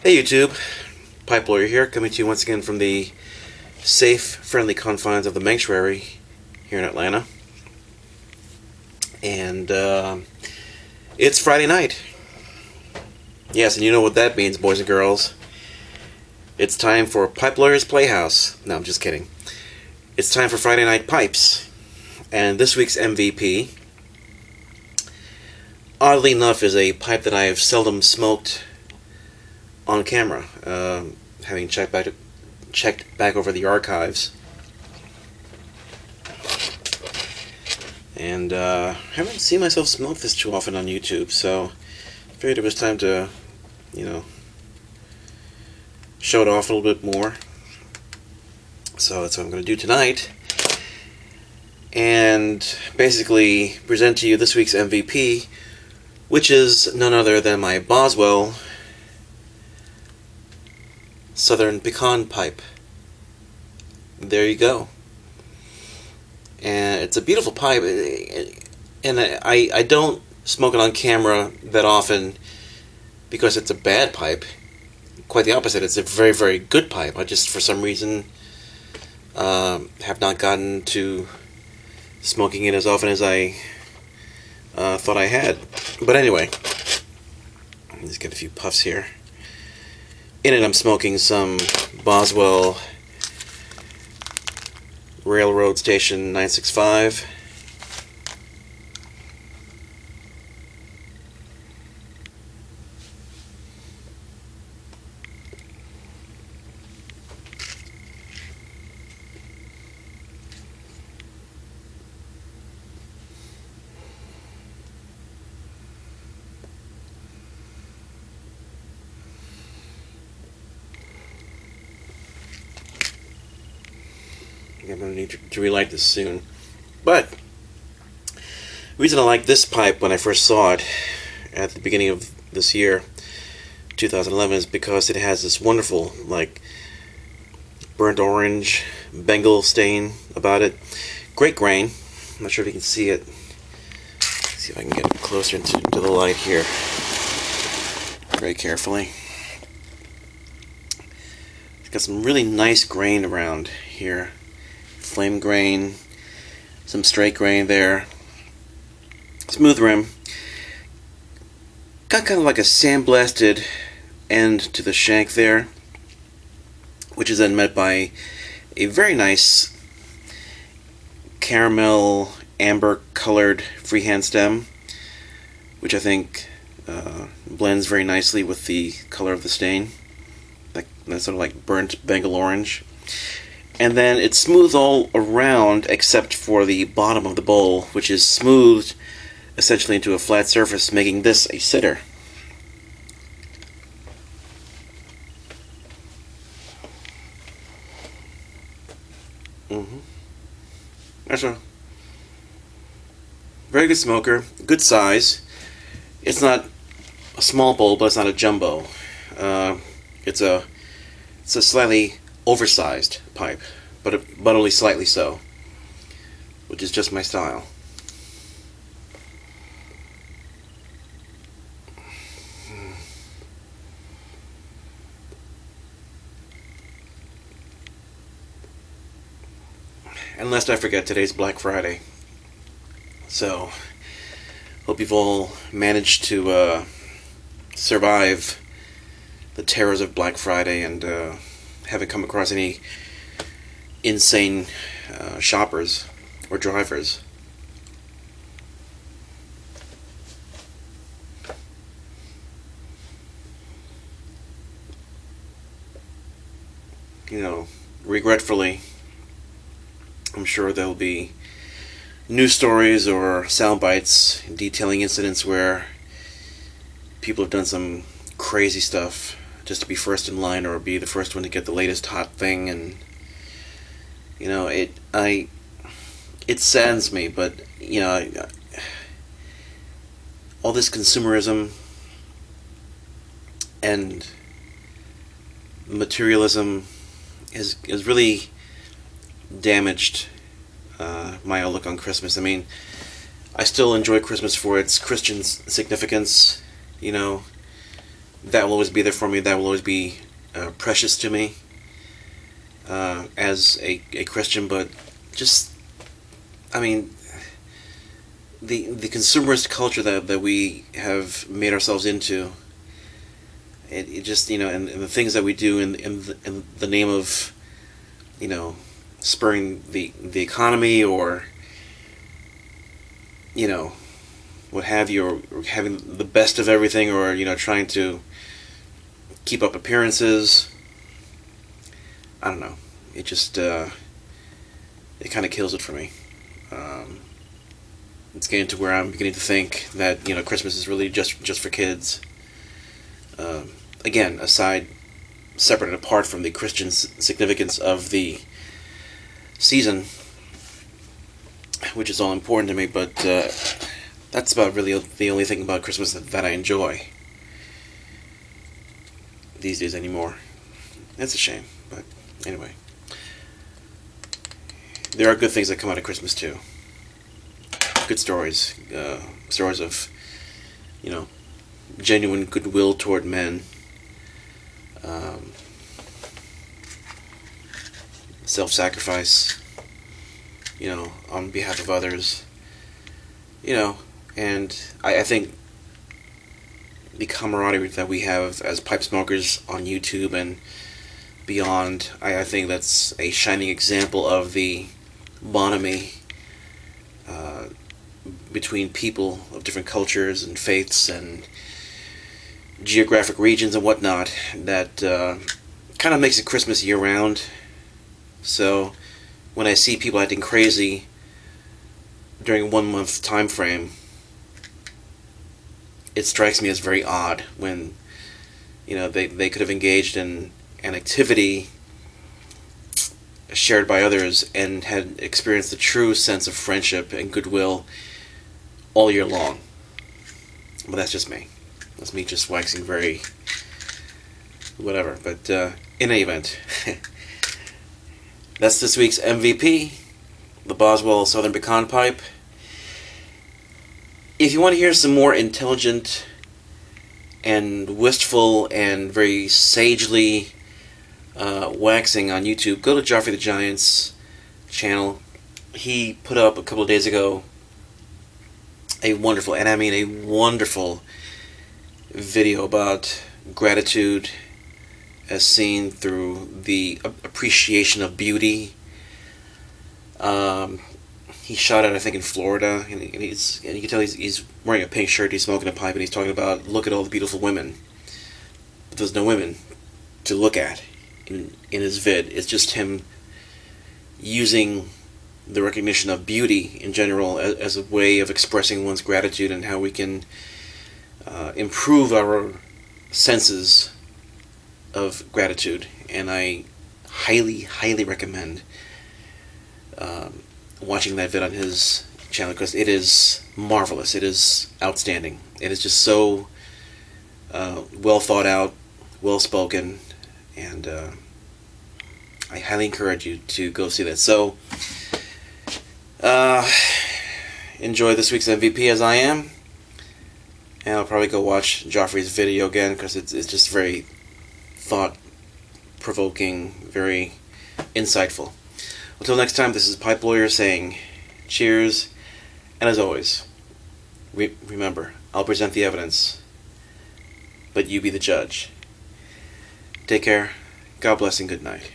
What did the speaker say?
Hey YouTube, Pipe Lawyer here, coming to you once again from the safe, friendly confines of the Sanctuary here in Atlanta. And it's Friday night. Yes, and you know what that means, boys and girls. It's time for Pipe Lawyer's Playhouse. No, I'm just kidding. It's time for Friday Night Pipes. And this week's MVP, oddly enough, is a pipe that I have seldom smoked on camera, having checked back over the archives, and haven't seen myself smoke this too often on YouTube. So I figured it was time to, show it off a little bit more. So that's what I'm going to do tonight, and basically present to you this week's MVP, which is none other than my Boswell Southern Pecan Pipe. There you go. And it's a beautiful pipe, and I don't smoke it on camera that often because it's a bad pipe. Quite the opposite. It's a very, very good pipe. I just, for some reason, have not gotten to smoking it as often as I thought I had. But anyway, let's get a few puffs here. In it, I'm smoking some Boswell Railroad Station 965. I'm going to need to relight this soon. But the reason I like this pipe when I first saw it at the beginning of this year, 2011, is because it has this wonderful, like, burnt orange Bengal stain about it. Great grain. I'm not sure if you can see it. Let's see if I can get closer into the light here. Very carefully. It's got some really nice grain around here. Flame grain, some straight grain there, smooth rim. Got kind of like a sandblasted end to the shank there, which is then met by a very nice caramel amber colored freehand stem, which I think blends very nicely with the color of the stain, that sort of like burnt Bengal orange. And then it's smooth all around except for the bottom of the bowl, which is smoothed essentially into a flat surface, making this a sitter. That's a very good smoker, good size. It's not a small bowl, but it's not a jumbo. It's a slightly oversized pipe, but only slightly so, which is just my style. And lest I forget, today's Black Friday, so hope you've all managed to survive the terrors of Black Friday and haven't come across any insane shoppers or drivers. Regretfully, I'm sure there'll be news stories or sound bites detailing incidents where people have done some crazy stuff just to be first in line or be the first one to get the latest hot thing, and it saddens me, but all this consumerism and materialism has really damaged my outlook on Christmas. I mean, I still enjoy Christmas for its Christian significance, that will always be there for me. That will always be precious to me as a Christian. But just, I mean, the consumerist culture that we have made ourselves into, it just, and the things that we do in the name of, spurring the economy, or what have you, or having the best of everything, or trying to keep up appearances. I don't know. It just it kind of kills it for me. It's getting to where I'm beginning to think that Christmas is really just for kids. Again, separate and apart from the Christian significance of the season, which is all important to me, but that's about really the only thing about Christmas that I enjoy these days anymore. That's a shame, but anyway. There are good things that come out of Christmas too. Good stories. Stories of, genuine goodwill toward men. Self-sacrifice, on behalf of others. And I think the camaraderie that we have as pipe smokers on YouTube and beyond, I think that's a shining example of the bonhomie between people of different cultures and faiths and geographic regions and whatnot that kind of makes it Christmas year-round. So when I see people acting crazy during a 1 month time frame, it strikes me as very odd when they could have engaged in an activity shared by others and had experienced the true sense of friendship and goodwill all year long. But that's just me. That's me just waxing very whatever. But in any event, that's this week's MVP, the Boswell Southern Pecan Pipe. If you want to hear some more intelligent and wistful and very sagely waxing on YouTube, go to Joffre the Giant's channel. He put up a couple of days ago a wonderful, and I mean a wonderful, video about gratitude as seen through the appreciation of beauty. He shot it, I think, in Florida, and you can tell he's wearing a pink shirt, he's smoking a pipe, and he's talking about, look at all the beautiful women. But there's no women to look at in his vid. It's just him using the recognition of beauty in general as a way of expressing one's gratitude, and how we can improve our senses of gratitude. And I highly, highly recommend watching that vid on his channel, because it is marvelous. It is outstanding. It is just so well thought out, well spoken, and I highly encourage you to go see that. So enjoy this week's MVP as I am, and I'll probably go watch Joffrey's video again, because it's just very thought-provoking, very insightful. Until next time, this is Pipe Lawyer saying cheers, and as always, remember, I'll present the evidence, but you be the judge. Take care, God bless, and good night.